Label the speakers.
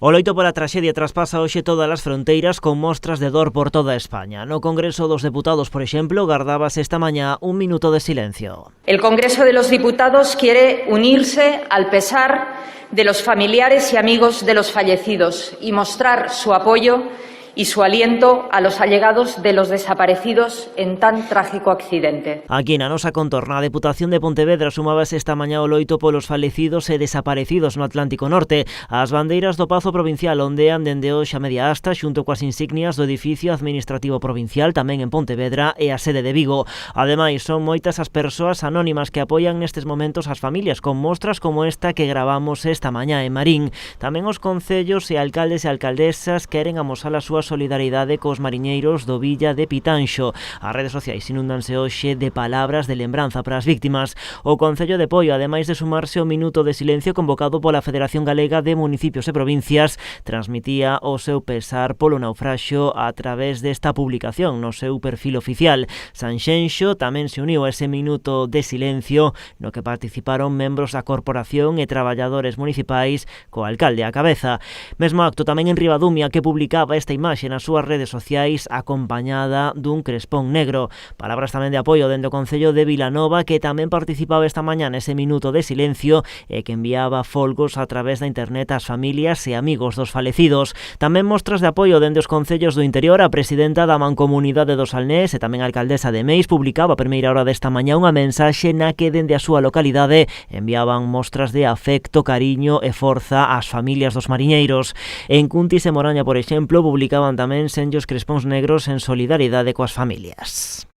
Speaker 1: O loito pola traxedia traspasa hoxe todas as fronteiras con mostras de dor por toda España. No Congreso dos Deputados, por exemplo, gardábase esta mañá un minuto de silencio.
Speaker 2: El Congreso de los Diputados quiere unirse al pesar de los familiares y amigos de los fallecidos y mostrar su apoyo y su aliento a los allegados de los desaparecidos en tan trágico accidente.
Speaker 1: Aquí na nosa contorna, a Deputación de Pontevedra sumábase esta mañá o loito polos falecidos e desaparecidos no Atlántico Norte. As bandeiras do Pazo Provincial ondean dende hoxe a media asta xunto coas insignias do edificio administrativo provincial tamén en Pontevedra e a sede de Vigo. Ademais, son moitas as persoas anónimas que apoian nestes momentos as familias con mostras como esta que gravamos esta mañá en Marín. Tamén os concellos e alcaldes e alcaldesas queren amosar a súa solidaridade cos mariñeiros do Villa de Pitanxo. As redes sociais inúndanse hoxe de palabras de lembranza para as víctimas. O Concello de Poio, ademais de sumarse ao minuto de silencio convocado pola Federación Galega de Municipios e Provincias, transmitía o seu pesar polo naufraxio a través desta publicación no seu perfil oficial. Sanxenxo tamén se uniu a ese minuto de silencio no que participaron membros da corporación e traballadores municipais co alcalde á cabeza. Mesmo acto tamén en Ribadumia que publicaba esta imaxe nas súas redes sociais acompañada dun crespón negro. Palabras tamén de apoio dende o Concello de Vilanova que tamén participaba esta mañá nese minuto de silencio e que enviaba folgos a través da internet ás familias e amigos dos falecidos. Tamén mostras de apoio dende os concellos do interior. A presidenta da Mancomunidade do Salnés e tamén a alcaldesa de Meis publicaba a primeira hora desta mañá unha mensaxe na que dende a súa localidade enviaban mostras de afecto, cariño e forza ás familias dos mariñeiros. En Cuntis e Moraña, por exemplo, publicaban tamén senllos crespóns negros en solidaridade coas familias.